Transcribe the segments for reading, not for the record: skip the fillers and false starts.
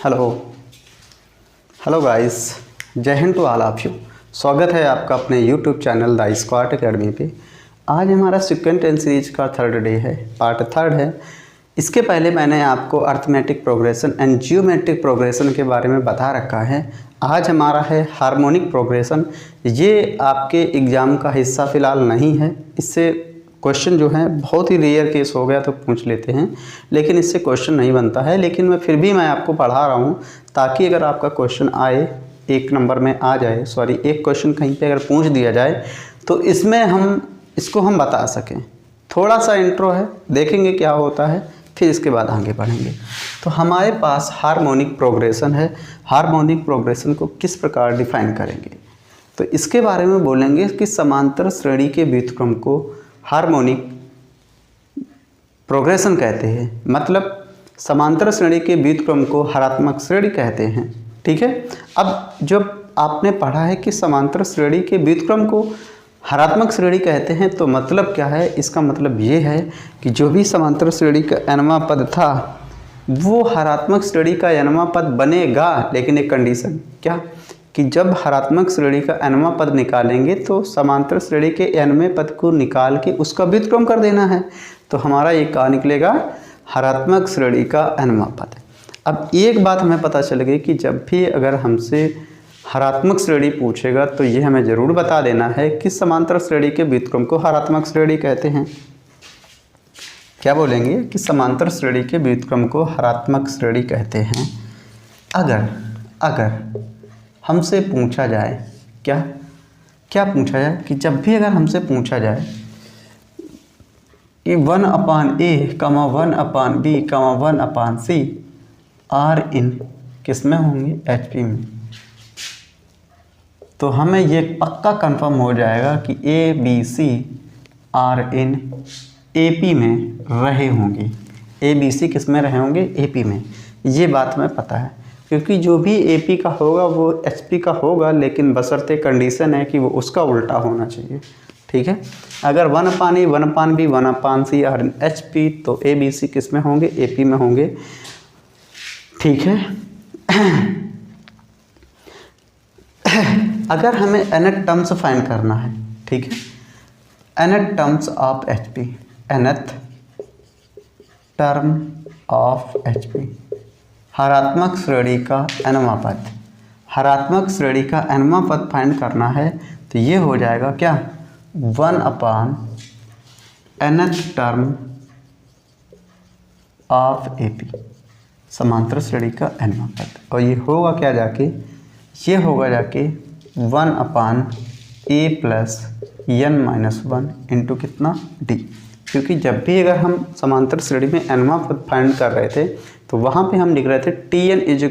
Hello hello guys, Jai Hind to all of you. स्वागत है आपका अपने YouTube channel the squad academy पे। आज हमारा सेकंड टेंस सीरीज का थर्ड डे है, पार्ट थर्ड है। इसके पहले मैंने आपको arithmetic progression and geometric progression के बारे में बता रखा है। आज हमारा है हार्मोनिक प्रोग्रेशन। ये आपके एग्ज़ाम का हिस्सा फ़िलहाल नहीं है। इससे क्वेश्चन जो है बहुत ही रेयर केस हो गया तो पूछ लेते हैं, लेकिन इससे क्वेश्चन नहीं बनता है। लेकिन मैं आपको पढ़ा रहा हूँ ताकि अगर आपका क्वेश्चन आए, एक नंबर में आ जाए, एक क्वेश्चन कहीं पे अगर पूछ दिया जाए तो इसमें हम बता सकें। थोड़ा सा इंट्रो है, देखेंगे क्या होता है, फिर इसके बाद आगे बढ़ेंगे। तो हमारे पास हार्मोनिक प्रोग्रेशन है। हार्मोनिक प्रोग्रेशन को किस प्रकार डिफाइन करेंगे, तो इसके बारे में बोलेंगे कि समांतर श्रेणी के व्युत्क्रम को हार्मोनिक प्रोग्रेशन कहते हैं। मतलब समांतर श्रेणी के व्युत्क्रम को हरात्मक श्रेणी कहते हैं। ठीक है। अब जब आपने पढ़ा है कि समांतर श्रेणी के व्युत्क्रम को हरात्मक श्रेणी कहते हैं, तो मतलब क्या है, इसका मतलब ये है कि जो भी समांतर श्रेणी का nवां पद था वो हरात्मक श्रेणी का nवां पद बनेगा, लेकिन एक कंडीशन क्या, कि जब हरात्मक श्रेणी का nवां पद निकालेंगे तो समांतर श्रेणी के nवें पद को निकाल के उसका व्युत्क्रम कर देना है। तो हमारा ये क्या निकलेगा, हरात्मक श्रेणी का nवां पद। अब एक बात हमें पता चल गई कि जब भी अगर हमसे हरात्मक श्रेणी पूछेगा तो ये हमें ज़रूर बता देना है कि समांतर श्रेणी के व्युत्क्रम को हरात्मक श्रेणी कहते हैं। क्या बोलेंगे कि समांतर श्रेणी के व्युत्क्रम को हरात्मक श्रेणी कहते हैं। अगर हमसे पूछा जाए, क्या पूछा जाए, कि जब भी अगर हमसे पूछा जाए कि 1/a, 1/b, 1/c are in किस में होंगे, HP में, तो हमें ये पक्का कंफर्म हो जाएगा कि ABC आर इन AP में रहे होंगे। ABC किस में रहे होंगे, AP में। ये बात हमें पता है, क्योंकि जो भी AP का होगा वो HP का होगा, लेकिन बशर्ते कंडीशन है कि वो उसका उल्टा होना चाहिए। ठीक है। अगर 1/a, 1/b, 1/c और HP, तो ABC किस में होंगे, AP में होंगे। ठीक है। अगर हमें nth टर्म्स फाइंड करना है, ठीक है, nth terms of HP, nth term of HP, हरात्मक श्रेणी का nवां पद, हरात्मक श्रेणी का nवां पद फाइंड करना है, तो ये हो जाएगा क्या, 1/nth टर्म ऑफ AP, समांतर श्रेणी का nवां पद। और ये होगा क्या जाके, ये होगा जाके 1/a प्लस n-1 इंटू कितना, d। क्योंकि जब भी अगर हम समांतर श्रेणी में nवां पद फाइंड कर रहे थे तो वहाँ पे हम लिख रहे थे Tn =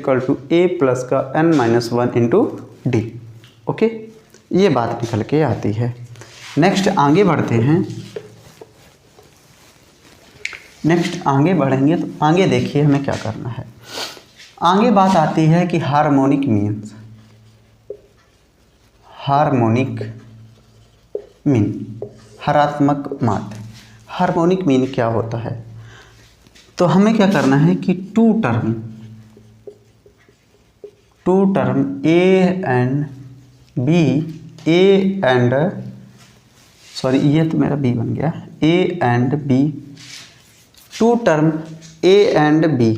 a प्लस का n-1 इंटू d। ओके, ये बात निकल के आती है। नेक्स्ट आगे बढ़ते हैं। नेक्स्ट आगे बढ़ेंगे तो आगे देखिए हमें क्या करना है। आगे बात आती है कि हार्मोनिक मीन्स, हार्मोनिक मीन, हरात्मक माध्य। हार्मोनिक मीन क्या होता है, तो हमें क्या करना है कि two term A and B, ये तो मेरा B बन गया, A and B, two term A and B,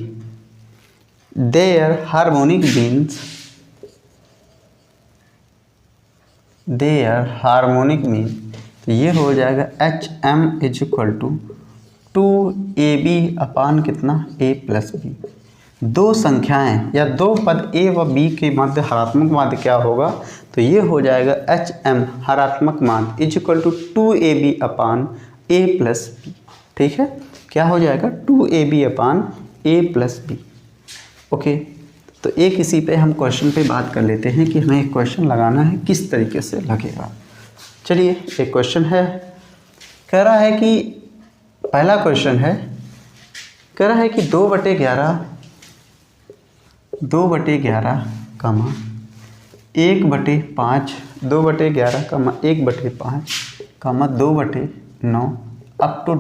their harmonic means, their harmonic mean, तो ये हो जाएगा HM = 2AB अपान कितना, A प्लस B। दो संख्याएं या दो पद A व B के मध्य हरात्मक माध्य क्या होगा, तो ये हो जाएगा HM हरात्मक माध्य = 2AB upon A plus B। ठीक है, क्या हो जाएगा, 2AB upon A plus B। Okay, तो एक इसी पे हम क्वेश्चन पे बात कर लेते हैं कि हमें एक क्वेश्चन लगाना है, किस तरीके से लगेगा। चलिए, एक क्वेश्चन है, कह रहा है कि पहला क्वेश्चन है, कह रहा है कि 2/11, 2/11, 1/5, 2/11, 1/5, 2/9 अप टू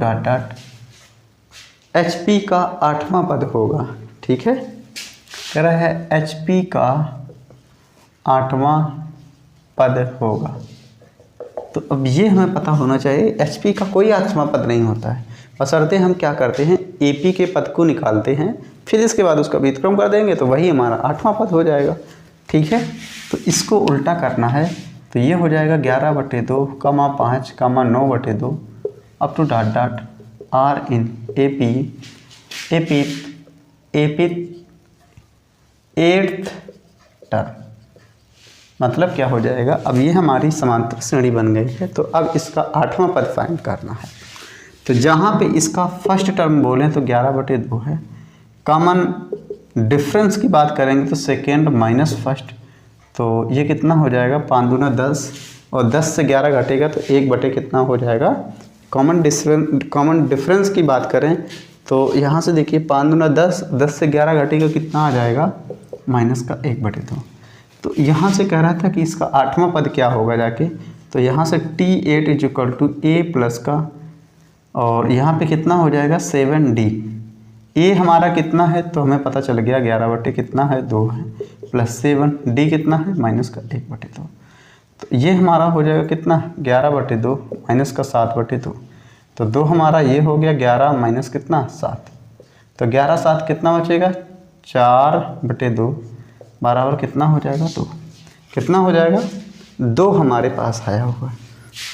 HP का 8वां पद होगा। ठीक है, कह रहा है HP का 8वां पद होगा। तो अब ये हमें पता होना चाहिए, HP का कोई 8वां पद नहीं होता है। बशर्ते हम क्या करते हैं, AP के पद को निकालते हैं, फिर इसके बाद उसका व्युत्क्रम कर देंगे तो वही हमारा 8वां पद हो जाएगा। ठीक है, तो इसको उल्टा करना है, तो ये हो जाएगा 11/2, 5, 9/2 up to dot dot R in AP 8th term. मतलब क्या हो जाएगा, अब ये हमारी समांतर श्रेणी बन गई है, तो अब इसका 8वां पद फाइंड करना है। तो जहाँ पे इसका फर्स्ट टर्म बोलें तो 11/2 है। कॉमन डिफरेंस की बात करेंगे तो सेकेंड माइनस फर्स्ट, तो ये कितना हो जाएगा, 5 दूना 10, और 10 से 11 घटेगा तो 1 कितना हो जाएगा। कॉमन डिफरेंस की बात करें तो यहाँ से देखिए 5 दूना 10, 10 से 11 घटेगा कितना आ जाएगा, माइनस का 1/2। तो यहाँ से कह रहा था कि इसका 8वां पद क्या होगा जाके, तो यहाँ से T8 = A प्लस का, और यहाँ पे कितना हो जाएगा 7D। A हमारा कितना है तो हमें पता चल गया 11 कितना है 2 है, प्लस 7D कितना है माइनस का 1/2। तो ये हमारा हो जाएगा कितना 11/2 माइनस का 7/2। तो 2 हमारा ये हो गया 11 माइनस कितना 7, तो 11 7 कितना बचेगा 4/2 बराबर कितना हो जाएगा 2। कितना हो जाएगा 2 हमारे पास आया हुआ है।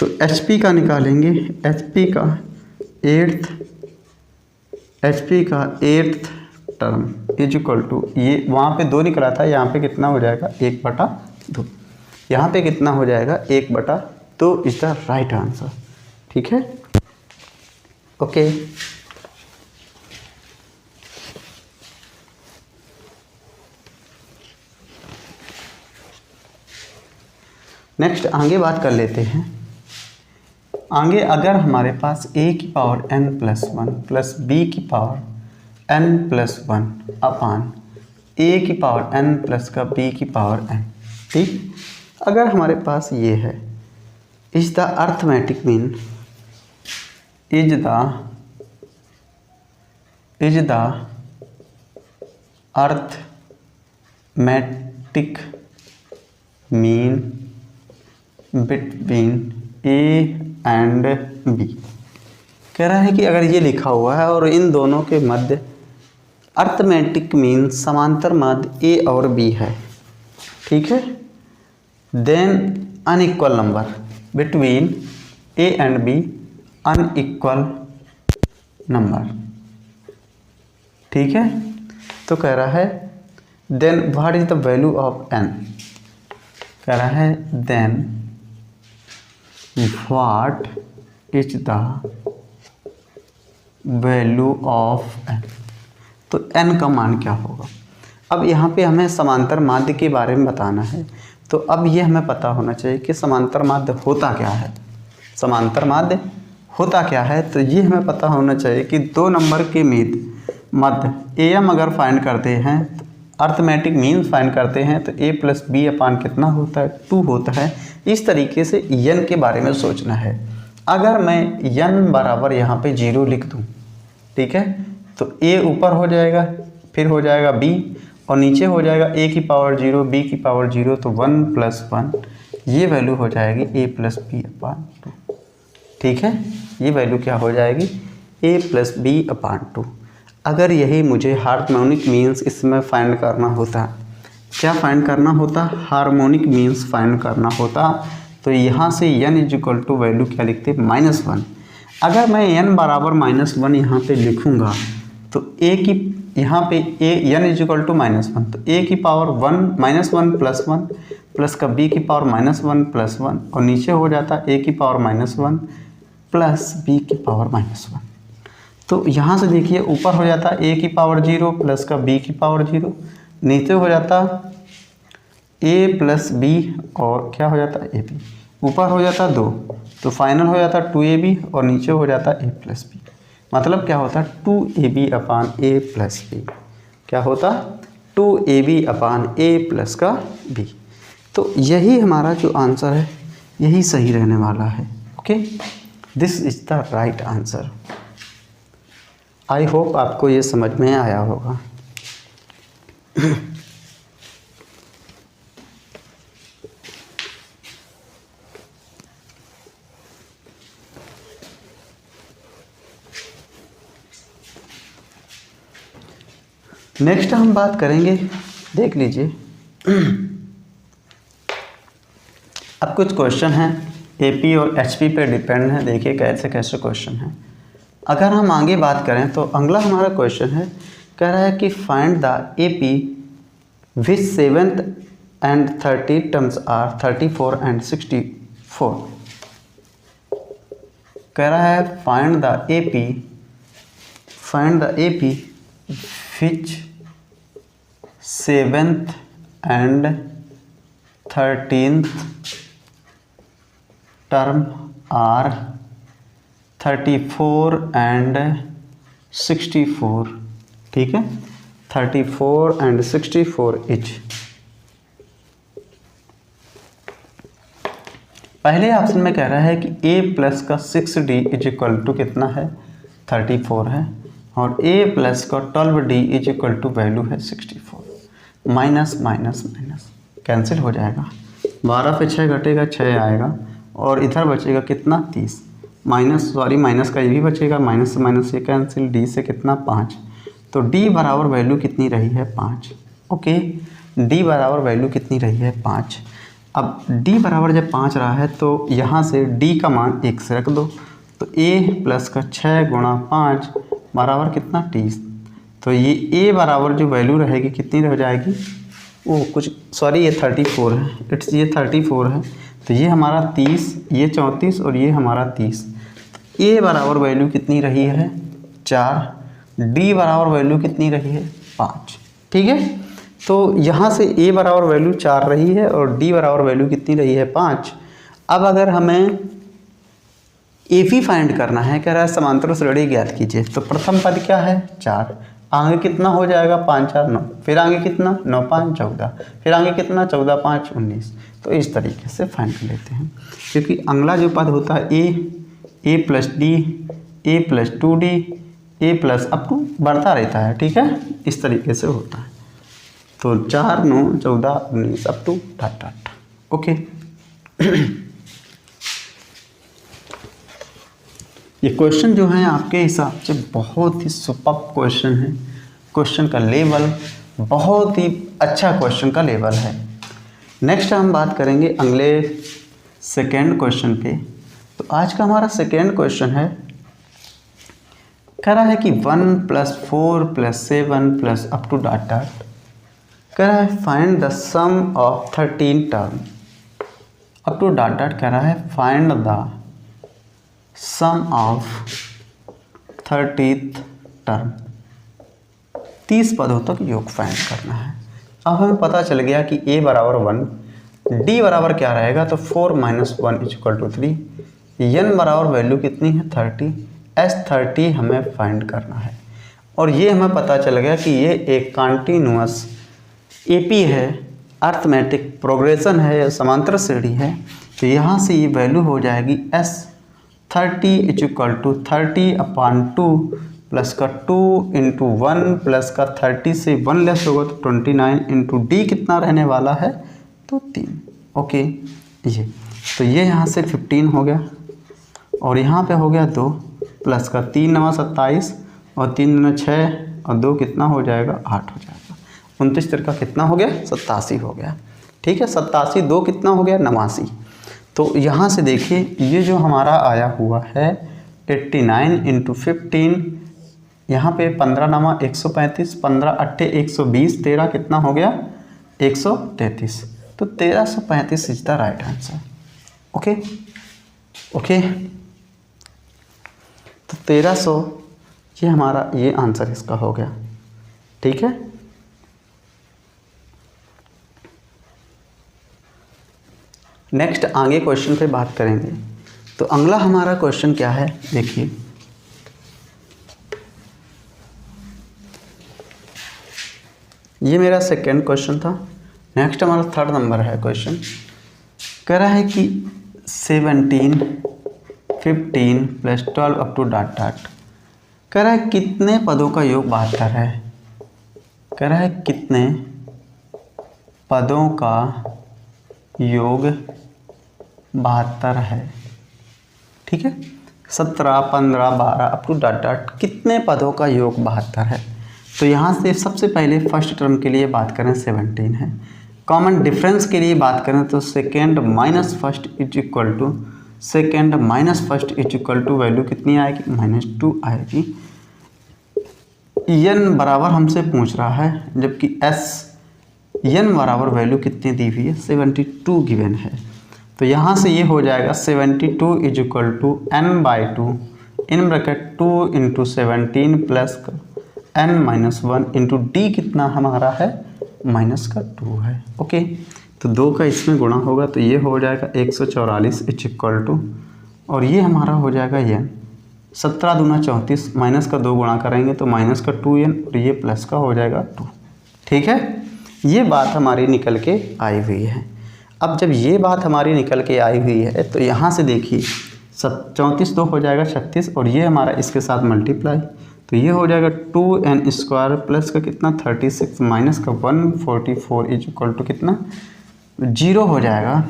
तो HP का निकालेंगे, HP का 8th टर्म = ये वहाँ पे 2 निकला था, यहाँ पे कितना हो जाएगा 1/2, यहाँ पे कितना हो जाएगा 1/2 इज द राइट आंसर। ठीक है, ओके। नेक्स्ट आगे बात कर लेते हैं। आगे अगर हमारे पास a की पावर n+1 प्लस b की पावर n+1 अपान a की पावर n प्लस का b की पावर n, ठीक, अगर हमारे पास ये है, is the arithmetic mean, is the arithmetic mean between A and B। कह रहा है कि अगर ये लिखा हुआ है और इन दोनों के मध्य अर्थमेटिक मीन समांतर माध्य A और B है, ठीक है, then unequal number between A and B, unequal number, ठीक है। तो कह रहा है then what is the value of n, कह रहा है then what is the value of n, तो n का मान क्या होगा। अब यहाँ पे हमें समांतर माध्य के बारे में बताना है, तो अब ये हमें पता होना चाहिए कि समांतर माध्य होता क्या है। समांतर माध्य होता क्या है, तो ये हमें पता होना चाहिए कि 2 नंबर के मध्य AM अगर फाइंड करते हैं, तो अर्थमेटिक मीन फाइंड करते हैं, तो A प्लस B अपान कितना होता है 2 होता है। इस तरीके से n के बारे में सोचना है। अगर मैं n बराबर यहाँ पे 0 लिख दूँ, ठीक है, तो A ऊपर हो जाएगा, फिर हो जाएगा B, और नीचे हो जाएगा A की पावर 0 B की पावर 0, तो 1 + 1, ये वैल्यू हो जाएगी A प्लस B अपान 2, ठीक है, ये वैल्यू क्या हो जाएगी A प्लस B अपान 2। अगर यही मुझे हार्मोनिक मीन्स इसमें फाइंड करना होता, क्या फाइंड करना होता, हार्मोनिक मीन्स फाइंड करना होता, तो यहाँ से n = वैल्यू क्या लिखते -1। अगर मैं n बराबर -1 यहाँ पे लिखूँगा तो a की यहाँ पे n = -1, तो a की पावर 1 -1 + 1 प्लस का b की पावर -1 + 1, और नीचे हो जाता a की पावर -1 प्लस b की पावर -1। तो यहाँ से देखिए ऊपर हो जाता a की पावर 0 प्लस का b की पावर 0, नीचे हो जाता a प्लस b और क्या हो जाता a b, ऊपर हो जाता 2, तो फाइनल हो जाता 2ab और नीचे हो जाता a प्लस b। मतलब क्या होता 2ab upon a plus b, क्या होता 2ab अपान a प्लस का b। तो यही हमारा जो आंसर है यही सही रहने वाला है। Okay, this is the right answer. I hope आपको ये समझ में आया होगा। नेक्स्ट हम बात करेंगे, देख लीजिए। अब कुछ क्वेश्चन हैं एपी और एचपी पे डिपेंड है, देखिए कैसे कैसे क्वेश्चन हैं। अगर हम आगे बात करें तो अगला हमारा क्वेश्चन है, कह रहा है कि find the AP which 7th and 30 terms are 34 and 64। कह रहा है find the AP which 7th and 13th term are 34 and 64। ठीक है, 34 and 64 इच। पहले ऑप्शन में कह रहा है कि a प्लस का 6d इज इक्वल टू कितना है, 34 है, और a प्लस का 12d is equal to value है 64। माइनस माइनस माइनस कैंसिल हो जाएगा, 12 पे 6 घटेगा 6 आएगा, और इधर बचेगा कितना 30, माइनस का ये भी बचेगा, माइनस से माइनस ये कैंसिल, d से कितना 5, तो d बराबर वैल्यू कितनी रही है 5। ओके, d बराबर वैल्यू कितनी रही है 5। अब d बराबर जब 5 रहा है तो यहाँ से d का मान 1 से रख दो, तो a प्लस का 6 गुणा 5 बराबर कितना 30। तो ये a बराबर जो वैल्यू रहेगी कितनी रह जाएगी, वो कुछ सॉरी ये 34 है, ये 34 है, तो ये हमारा 30, ये 34 और ये हमारा 30। तो a बराबर वैल्यू कितनी रही है 4, d बराबर वैल्यू कितनी रही है 5। ठीक है, तो यहाँ से a बराबर वैल्यू 4 रही है और d बराबर वैल्यू कितनी रही है 5। अब अगर हमें AP फाइंड करना है, कह रहा है समांतर श्रेणी ज्ञात कीजिए, तो प्रथम पद क्या है 4, आगे कितना हो जाएगा 5 4 9, फिर आगे कितना 9 5 14, फिर आगे कितना 14 5 19। तो इस तरीके से फाइंड कर लेते हैं, क्योंकि अगला जो पद होता है a plus d, a plus 2d, a plus up to बढ़ता रहता है। ठीक है, इस तरीके से होता है। तो 4 9 14 19 up to dot dot. Okay, ये क्वेश्चन जो है आपके हिसाब से बहुत ही सुपर क्वेश्चन है, क्वेश्चन का लेवल बहुत ही अच्छा क्वेश्चन का लेवल है। नेक्स्ट हम बात करेंगे अगले सेकेंड क्वेश्चन पे। तो आज का हमारा सेकेंड क्वेश्चन है, कह रहा है कि 1 + 4 + 7 + अप टू डॉट डॉट, कह रहा है find the sum of 13 term. Up to dot dot कह रहा है find the sum of 30th term, 30 पदों तक योग फाइंड करना है। अब हमें पता चल गया कि a बराबर 1, d बराबर क्या रहेगा, तो 4 - 1 = 3, n बराबर वैल्यू कितनी है 30, s30 हमें फाइंड करना है। और ये हमें पता चल गया कि ये एक कॉन्टिन्यूअस एपी है, अर्थमेटिक प्रोग्रेशन है या समांतर श्रेणी है। तो यहाँ से ये वैल्यू हो जाएगी s30 = 30/2 प्लस का 2 × 1 प्लस का 30 से 1 लेस होगा तो 29 × d कितना रहने वाला है, तो 3। ओके, ये तो ये यहाँ से 15 हो गया, और यहाँ पे हो गया 2 प्लस का 3 9 27 और 3 9 6 और 2 कितना हो जाएगा 8 हो जाएगा। 29 3 का कितना हो गया 87 हो गया। ठीक है, 87 2 कितना हो गया 89। तो यहाँ से देखिए ये जो हमारा आया हुआ है 89 × 15, यहाँ पे 15 9 135, 15 8 120, 13 कितना हो गया 133। तो 1335 is the right answer. Okay okay, तो 1300 ये हमारा ये आंसर इसका हो गया। ठीक है, नेक्स्ट आगे क्वेश्चन पे बात करेंगे। तो अगला हमारा क्वेश्चन क्या है, देखिए ये मेरा सेकेंड क्वेश्चन था। नेक्स्ट हमारा थर्ड नंबर है क्वेश्चन, कह रहा है कि 17 15 + 12 अप टू डॉट डॉट, कह रहा है कितने पदों का योग 72 है। कह रहा है कितने पदों का योग 72 है। ठीक है, 17 15 12 अप टू डॉट डॉट, कितने पदों का योग 72 है। तो यहाँ से सबसे पहले फर्स्ट टर्म के लिए बात करें 17 है। कॉमन डिफरेंस के लिए बात करें तो second minus first is equal to second minus first is equal to value कितनी आएगी, -2 आएगी। n बराबर हमसे पूछ रहा है, जबकि n बराबर वैल्यू कितनी दी हुई है, 72 गिवन है। तो यहाँ से ये हो जाएगा 72 is equal to n/2 in bracket 2 into 17 plus n-1 into d कितना हमारा है, -2 है। ओके, तो 2 का इसमें गुणा होगा तो ये हो जाएगा 144 इज इक्वल टू, और ये हमारा हो जाएगा n 17 दूना 34, माइनस का 2 गुणा करेंगे तो माइनस का 2n और ये प्लस का हो जाएगा 2। ठीक है, ये बात हमारी निकल के आई हुई है। अब जब ये बात हमारी निकल के आई हुई है तो यहाँ से देखिए 34 2 हो जाएगा 36 और ये हमारा इसके साथ मल्टीप्लाई, तो ये हो जाएगा 2n² प्लस का कितना 36 माइनस का 144 इज इक्वल टू कितना 0 हो जाएगा।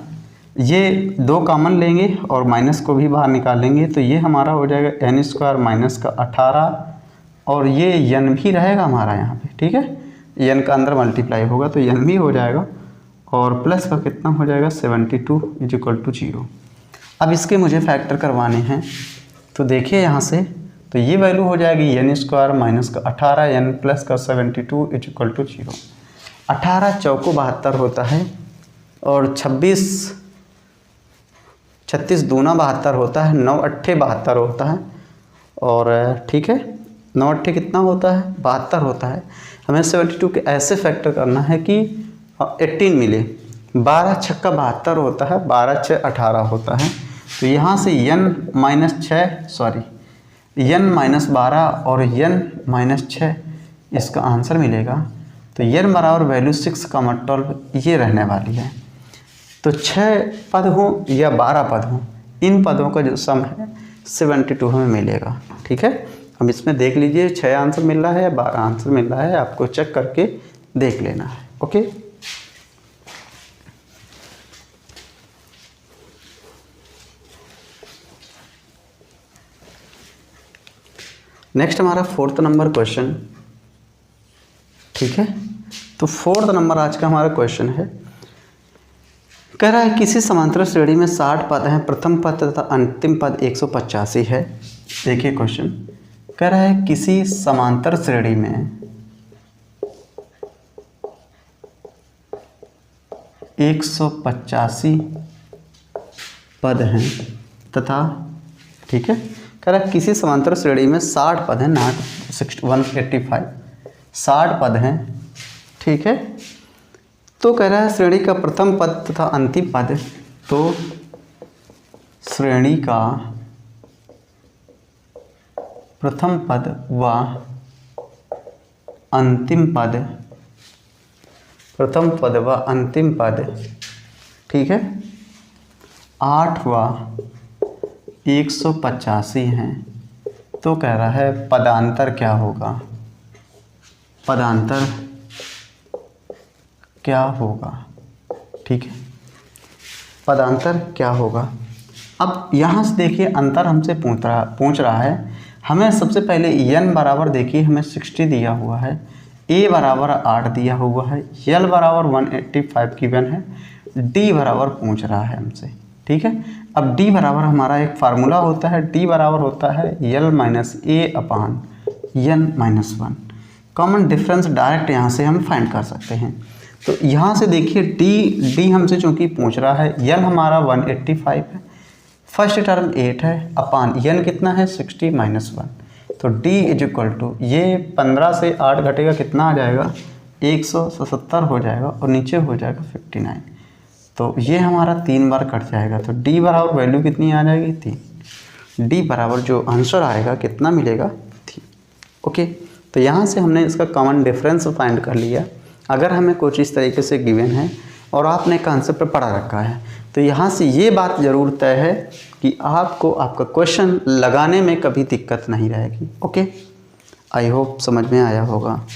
ये 2 कॉमन लेंगे और माइनस को भी बाहर निकालेंगे तो ये हमारा हो जाएगा n² माइनस का 18 और ये n भी रहेगा हमारा यहाँ पे। ठीक है, n का अंदर मल्टीप्लाई होगा तो n भी हो जाएगा और प्लस का कितना हो जाएगा 72 इज इक्वल टू 0। अब इसके मुझे फैक्टर करवाने हैं तो देखिए यहाँ से, तो ये वैल्यू हो जाएगी n² माइनस का 18 n प्लस का 72 इज इक्वल टू 0। 18 चौको 72 होता है और 36 दूना 72 होता है, 9 अट्ठे 72 होता है और ठीक है 9 अट्ठे कितना होता है 72 होता है। हमें 72 के ऐसे फैक्टर करना है कि 18 मिले। 12 छक्का 72 होता है, 12 6 18 होता है। तो यहाँ से n-12 और n-6 इसका आंसर मिलेगा। तो n बराबर वैल्यू 6 का मतलब ये रहने वाली है। तो 6 पद हों या 12 पद हों, इन पदों का जो सम है 72 हमें मिलेगा। ठीक है, हम इसमें देख लीजिए 6 आंसर मिल रहा है या 12 आंसर मिल रहा है, आपको चेक करके देख लेना है। ओके, नेक्स्ट हमारा 4th नंबर क्वेश्चन। ठीक है, तो 4th नंबर आज का हमारा क्वेश्चन है। कह रहा है किसी समांतर श्रेणी में 60 पद हैं, प्रथम पद तथा अंतिम पद 185 है। देखिए क्वेश्चन कह रहा है किसी समांतर श्रेणी में 185 पद हैं तथा, ठीक है, कह रहा है किसी समांतर श्रेणी में 60 पद हैं, नॉट 185, 60 पद हैं। ठीक है, तो कह रहा है श्रेणी का प्रथम पद तथा अंतिम पद, तो श्रेणी का प्रथम पद व अंतिम पद, प्रथम पद व अंतिम पद, ठीक है, 8 व 185 हैं। तो कह रहा है पदांतर क्या होगा, पदांतर क्या होगा। ठीक है, पदांतर क्या होगा। अब यहाँ से देखिए अंतर हमसे पूछ रहा है। हमें सबसे पहले n बराबर देखिए हमें 60 दिया हुआ है, a बराबर 8 दिया हुआ है, l बराबर 185 गिवन है, d बराबर पूछ रहा है हमसे। ठीक है, अब d बराबर हमारा एक फार्मूला होता है, d बराबर होता है l minus a upon n-1। Common difference direct यहाँ से हम फाइंड कर सकते हैं। तो यहाँ से देखिए d हमसे चूँकि पूछ रहा है, l हमारा 185 है, फर्स्ट टर्म 8 है, अपान n कितना है 60 माइनस 1। तो d इज इक्वल टू, ये 15 से 8 घटेगा कितना आ जाएगा 177 हो जाएगा और नीचे हो जाएगा 59। तो ये हमारा 3 बार कट जाएगा। तो d बराबर वैल्यू कितनी आ जाएगी 3। d बराबर जो आंसर आएगा कितना मिलेगा 3। ओके, तो यहाँ से हमने इसका कॉमन डिफरेंस फाइंड कर लिया। अगर हमें कुछ इस तरीके से गिवन है और आपने कॉन्सेप्ट पढ़ा रखा है तो यहाँ से ये बात ज़रूर तय है कि आपको आपका क्वेश्चन लगाने में कभी दिक्कत नहीं रहेगी। ओके, आई होप समझ में आया होगा।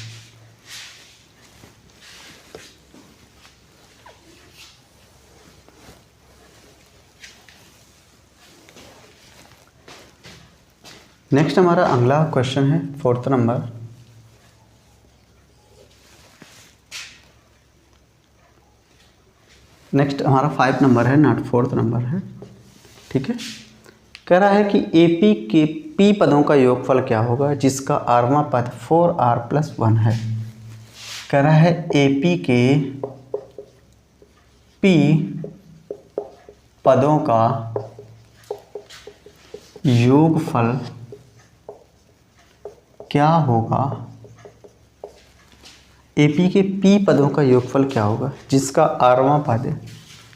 नेक्स्ट हमारा अगला क्वेश्चन है 4th नंबर। नेक्स्ट हमारा 5 नंबर है, नॉट 4th नंबर है। ठीक है, कह रहा है कि AP के P पदों का योगफल क्या होगा जिसका आरवां पद 4r+1 है। कह रहा है AP के P पदों का योगफल क्या होगा, AP के P पदों का योगफल क्या होगा जिसका आरवां पद,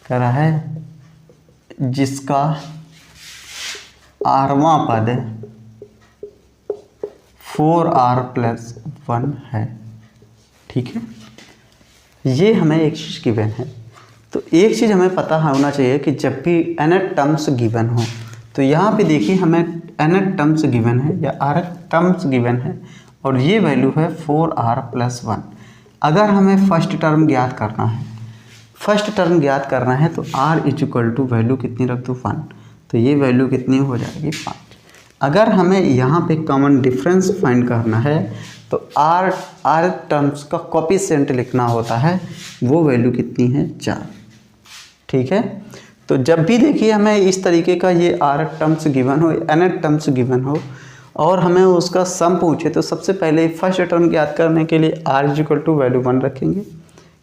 कह रहा है जिसका आरवां पद 4r+1 है। ठीक है, ये हमें एक चीज़ गिवन है। तो एक चीज़ हमें पता होना चाहिए कि जब भी nth टर्म्स गिवन हो, तो यहाँ पे देखिए हमें nth टर्म्स गिवन है या rth टर्म्स गिवन है और ये वैल्यू है 4r+1। अगर हमें फर्स्ट टर्म ज्ञात करना है, तो r इक्वल टू वैल्यू कितनी रख दूँ 1, तो ये वैल्यू कितनी हो जाएगी 5। अगर हमें यहाँ पे कॉमन डिफरेंस फाइंड करना है तो r टर्म्स का कोफिशिएंट लिखना होता है, वो वैल्यू कितनी है 4। ठीक है, तो जब भी देखिए हमें इस तरीके का ये r टर्म्स गिवन हो, n टर्म्स गिवन हो और हमें उसका सम पूछे, तो सबसे पहले फर्स्ट टर्म ज्ञात करने के लिए r इक्वल टू वैल्यू 1 रखेंगे।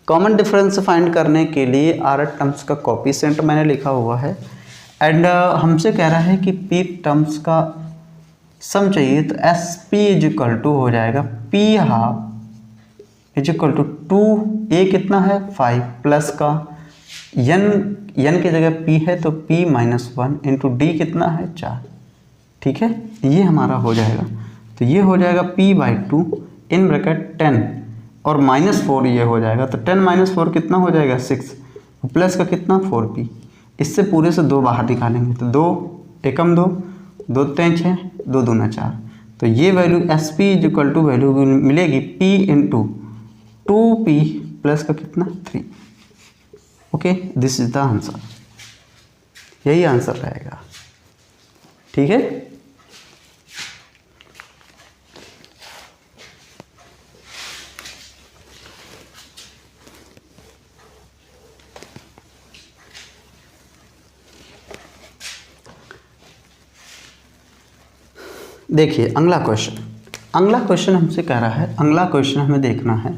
कॉमन डिफरेंस फाइंड करने के लिए r टर्म्स का कोफिशिएंट मैंने लिखा हुआ है एंड हमसे कह रहा है कि p टर्म्स का सम चाहिए, तो SP इक्वल टू हो जाएगा p½ इक्वल टू 2a कितना है 5 प्लस का n की जगह p है तो p-1 इंटू d कितना है 4। ठीक है, ये हमारा हो जाएगा, तो ये हो जाएगा p/2 इन ब्रैकेट 10 और -4 ये हो जाएगा, तो 10 - 4 कितना हो जाएगा 6 प्लस का कितना 4p। इससे पूरे से 2 बाहर निकालेंगे तो 2 एकम 2 2 3 6 2 दूना 4, तो ये value SP equal to value मिलेगी p इंटू 2p प्लस का कितना 3। Okay, this is the answer, यही आंसर रहेगा। ठीक है, देखिए अगला क्वेश्चन हमसे कह रहा है, अगला क्वेश्चन हमें देखना है।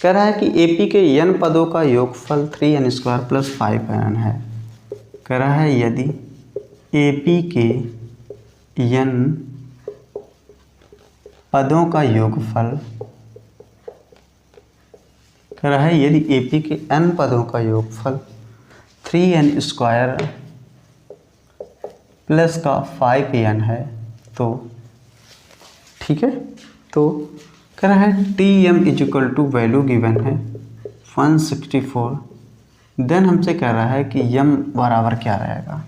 कह रहा है कि AP के n पदों का योगफल 3n² + 5n है। कह रहा है यदि AP के n पदों का योगफल, कह रहा है यदि AP के n पदों का योगफल 3n² प्लस का 5n है, तो ठीक है, तो कह रहा है TM equal to value given है 164। देन हमसे कह रहा है कि m बराबर क्या रहेगा।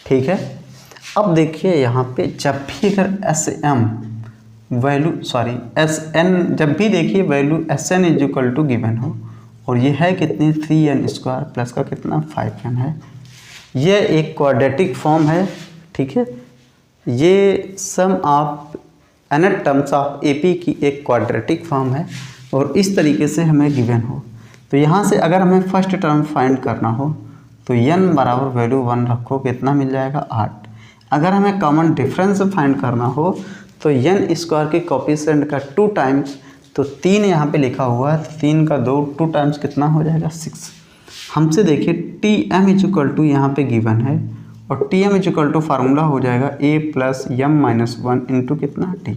ठीक है, अब देखिए यहाँ पे जब भी अगर SN जब भी देखिए value SN equal to given हो और ये है कितनी 3n² प्लस का कितना 5n है, ये एक क्वाड्रेटिक फॉर्म है। ठीक है, ये sum of nth terms of AP की एक क्वाड्रेटिक फॉर्म है और इस तरीके से हमें गिवन हो, तो यहाँ से अगर हमें फर्स्ट टर्म फाइंड करना हो तो n बराबर वैल्यू 1 रखो, कितना मिल जाएगा 8। अगर हमें कॉमन डिफरेंस फाइंड करना हो तो n² के कोफिशिएंट का 2 टाइम्स, तो 3 यहाँ पे लिखा हुआ है, तो 3 का 2 टाइम्स कितना हो जाएगा 6। हमसे देखिए TM इक्वल टू यहाँ पे गिवन है और TM इक्वल टू फार्मूला हो जाएगा A + m-1 इंटू कितना T।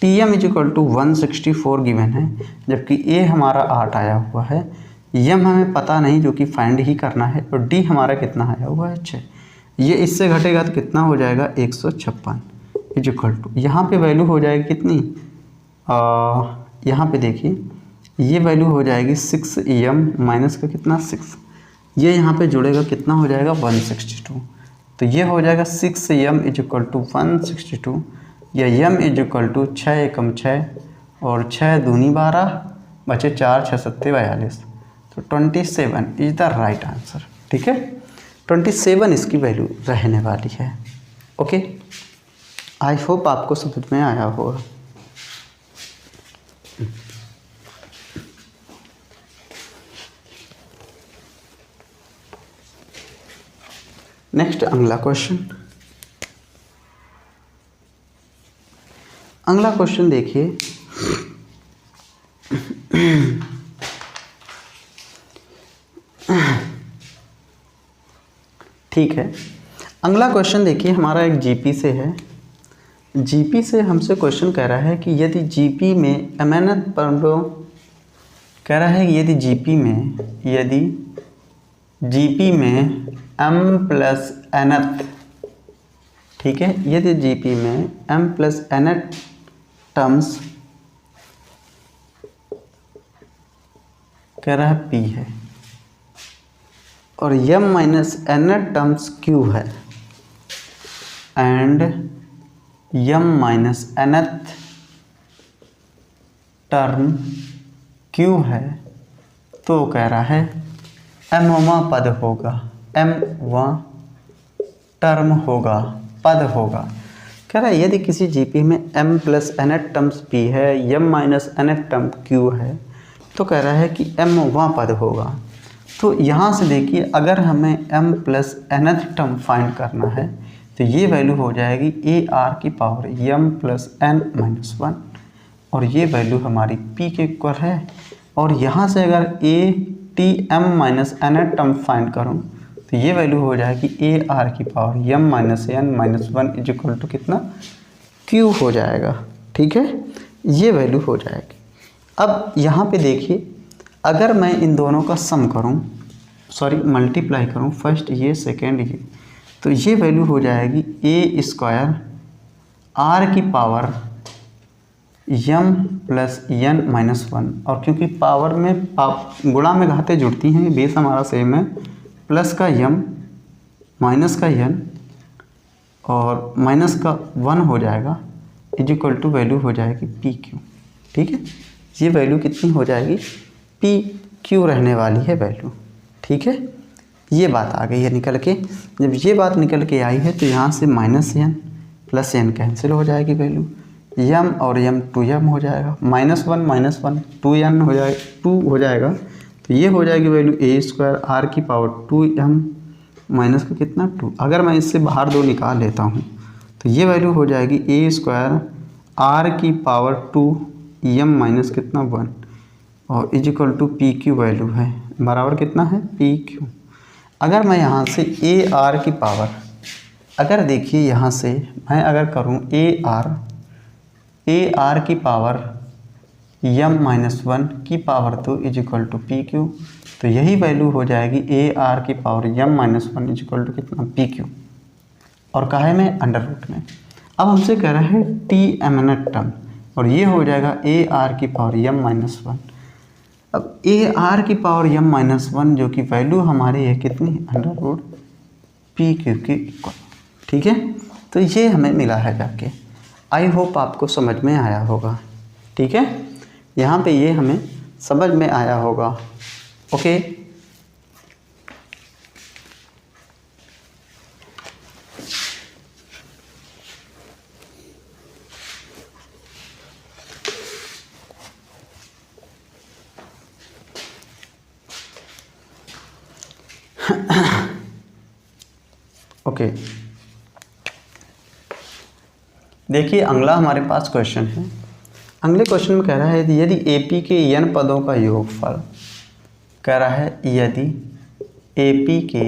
TM equal to 164 given है, जबकि A हमारा 8 आया हुआ है, m हमें पता नहीं जो कि फाइंड ही करना है, और D हमारा कितना आया हुआ है 6। ये इससे घटेगा तो कितना हो जाएगा 156 इक्वल टू, यहाँ पे वैल्यू हो जाएगी कितनी, यहाँ पे देखिए ये वैल्यू हो जाएगी 6m माइनस का कितना 6, ये यहाँ पे जुड़ेगा कितना हो जाएगा 162, तो ये हो जाएगा 6m इक्वल टू 162 या m इक्वल टू 6 एकम 6 और 6 दूनी 12 बचे 4 6 7 42, तो 27 इज द राइट आंसर। ठीक है, 27 इसकी वैल्यू रहने वाली है। ओके, आई होप आपको समझ में आया होगा। नेक्स्ट अगला क्वेश्चन। अगला क्वेश्चन देखिए, ठीक है। अगला क्वेश्चन देखिए हमारा एक जीपी से है। जीपी से हमसे क्वेश्चन कह रहा है कि यदि जीपी में mnth परमाणु, कह रहा है कि यदि जीपी में m प्लस nth, ठीक है, यदि जीपी में m प्लस nth टर्म्स कह रहा है p है और m minus nth terms q है and m minus nth term q है, तो कह रहा है mवां पद होगा, mवां टर्म होगा, पद होगा। कह रहा है यदि किसी जीपी में m plus nth terms p है, m minus nth term q है, तो कह रहा है कि mवां पद होगा। तो यहाँ से देखिए अगर हमें m plus nth term find करना है तो ये वैल्यू हो जाएगी ar की power m plus n minus 1 और ये वैल्यू हमारी p के इक्वल है। और यहाँ से अगर m minus nth term find करूँ तो ये वैल्यू हो जाएगी ar की power m minus n minus 1 is equal to कितना, q हो जाएगा। ठीक है, ये वैल्यू हो जाएगी। अब यहाँ पे देखिए अगर मैं इन दोनों का सम करूं, सॉरी मल्टीप्लाई करूं, फर्स्ट ये सेकेंड ये, तो ये वैल्यू हो जाएगी a स्क्वायर r की power m plus n minus 1। और क्योंकि पावर में गुणा में घातें जुड़ती हैं, बेस हमारा सेम है, प्लस का m माइनस का n और माइनस का 1 हो जाएगा इज इक्वल टू वैल्यू हो जाएगी पी क्यू। ठीक है, ये वैल्यू कितनी हो जाएगी, पी क्यू रहने वाली है वैल्यू। ठीक है, ये बात आ गई है निकल के। जब ये बात निकल के आई है तो यहाँ से minus n plus n cancel हो जाएगी वैल्यू, m और m 2m हो जाएगा, माइनस 1 2n हो जाएगा, 2 हो जाएगा। तो ये हो जाएगी वैल्यू a स्क्वायर r की पावर 2m माइनस का कितना 2। अगर मैं इससे बाहर 2 निकाल लेता हूँ तो ये वैल्यू हो जाएगी a स्क्वायर r की पावर 2m माइनस कितना 1 और is equal to p q value है, बराबर कितना है पी क्यू। अगर मैं यहाँ से ए आर की पावर, अगर देखिए यहाँ से मैं अगर करूँ ए आर की पावर m माइनस 1 की power 2 is equal to p q, तो यही वैल्यू हो जाएगी ए आर की power m minus 1 is equal to कितना पी क्यू, और काहे में अंडर रूट में। अब हमसे कह रहा है टी एमएनएट टर्म और ये हो जाएगा ए आर की पावर m माइनस 1। अब ए आर की पावर m माइनस 1 जो कि वैल्यू हमारी है कितनी, अंडर रूट पी क्यू के इक्वल। ठीक है, तो ये हमें मिला है जाके। आई होप आपको समझ में आया होगा। ठीक है, यहाँ पे ये हमें समझ में आया होगा। ओके, ओके देखिए अगला हमारे पास क्वेश्चन है। अगले क्वेश्चन में कह रहा है यदि AP के n पदों का योगफल, कह रहा है यदि AP के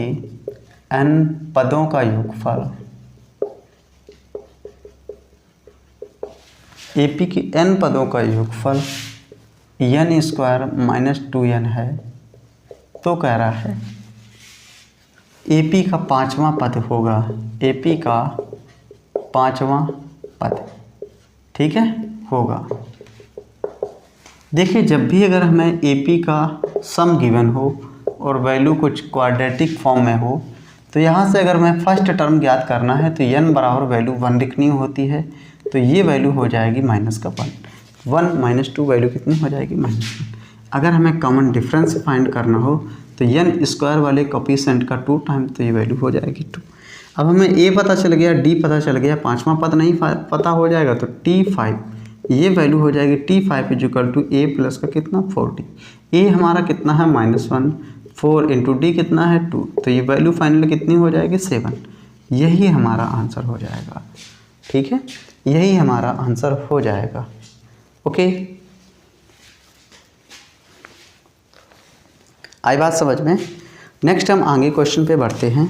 n पदों का योगफल, AP के n पदों का योगफल n स्क्वायर माइनस 2n है, तो कह रहा है AP का 5वां पद होगा, AP का 5वां पद, ठीक है, होगा। देखिए जब भी अगर हमें AP का सम गिवन हो और वैल्यू कुछ क्वाड्रेटिक फॉर्म में हो, तो यहाँ से अगर मैं फर्स्ट टर्म ज्ञात करना है तो n बराबर वैल्यू 1 लिखनी होती है, तो ये वैल्यू हो जाएगी माइनस का 1 माइनस 2 वैल्यू कितनी हो जाएगी -1। अगर हमें कॉमन डिफरेंस फाइंड करना हो तो n स्क्वायर वाले कोफिशिएंट का 2 टाइम, तो ये वैल्यू हो जाएगी 2। अब हमें a पता चल गया, d पता चल गया, 5वां पद नहीं पता हो जाएगा तो t5, ये वैल्यू हो जाएगी t5 is equal to a plus का कितना 40। a हमारा कितना है -1, 4 इंटू डी कितना है 2, तो ये वैल्यू फाइनल कितनी हो जाएगी 7। यही हमारा आंसर हो जाएगा। ठीक है, यही हमारा आंसर हो जाएगा। ओके, आई बात समझ में। नेक्स्ट हम आगे क्वेश्चन पे बढ़ते हैं।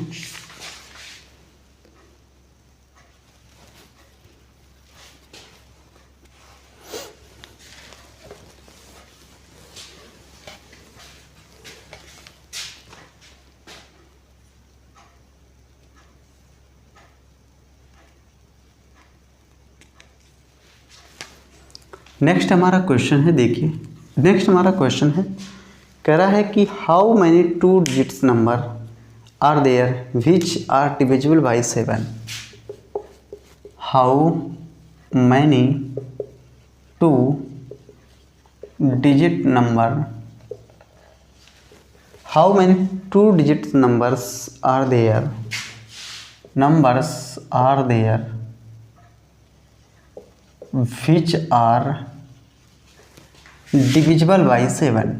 नेक्स्ट हमारा क्वेश्चन है, देखिए नेक्स्ट हमारा क्वेश्चन है, कह रहा है कि how many 2 digits number are there which are divisible by 7। How many 2 digit number, how many 2 digits numbers are there which are divisible by 7,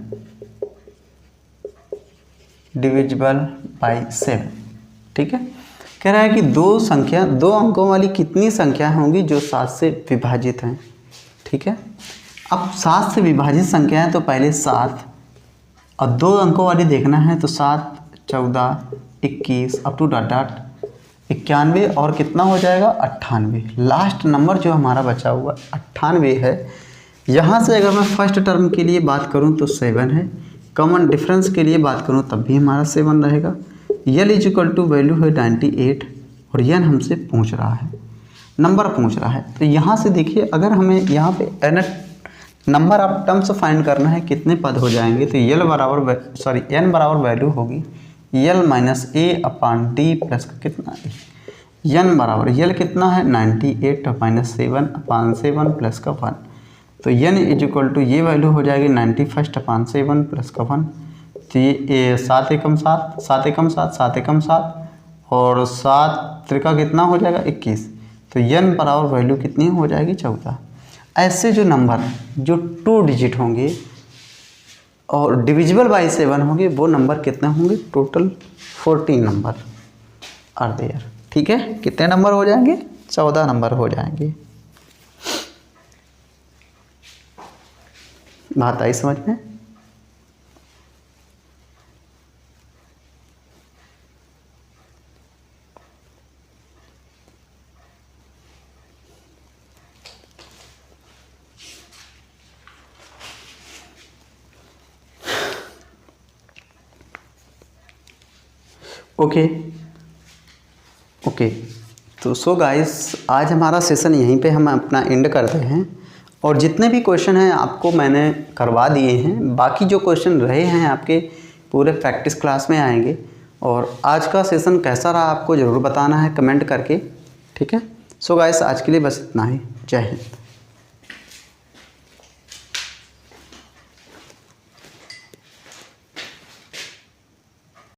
divisible by 7। ठीक है, कह रहा है कि दो अंकों वाली कितनी संख्या होंगी जो 7 से विभाजित हैं। ठीक है, अब 7 से विभाजित संख्या है तो पहले 7 और 2 अंकों वाली देखना है तो 7, 14, 21 अप टू डॉट 91 और कितना हो जाएगा 98। लास्ट नंबर जो हमारा बचा हुआ 98 है। यहाँ से अगर मैं फर्स्ट टर्म के लिए बात करूँ तो 7 है, कॉमन डिफरेंस के लिए बात करूँ तब भी हमारा 7 रहेगा। L is equal to value है 98 और यन हमसे पूछ रहा है, नंबर पूछ रहा है। तो यहाँ से देखिए, अगर हमें यहाँ पे n number of terms find करना है कितने पद हो जाएंगे, तो एन बराबर वैल्यू होगी यल माइनस ए अपॉन डी प्लस कितना यन बराबर यल कितना है 98 माइनस 7 अपॉन 7 प्लस का 1। तो यन इज इक्वल टू ये वैल्यू हो जाएगी 91 अपॉन 7 प्लस का 1। तो ये 7 एकम 7, 7 एकम 7, 7 एकम 7 और 7 त्रिका कितना हो जाएगा 21। तो यन बराबर वैल्यू कितनी हो जाएगी 14। ऐसे जो नंबर जो 2 डिजिट होंगे और डिविजिबल बाई 7 होंगे वो नंबर कितने होंगे, टोटल 14 नंबर आर देयर। ठीक है, कितने नंबर हो जाएंगे, 14 नंबर हो जाएंगे। बात आई समझ में। ओके, तो सो गाइस आज हमारा सेशन यहीं पे हम अपना एंड करते हैं। और जितने भी क्वेश्चन हैं आपको मैंने करवा दिए हैं, बाकी जो क्वेश्चन रहे हैं आपके पूरे प्रैक्टिस क्लास में आएंगे। और आज का सेशन कैसा रहा आपको ज़रूर बताना है कमेंट करके। ठीक है, सो गाइस आज के लिए बस इतना ही। जय हिंद।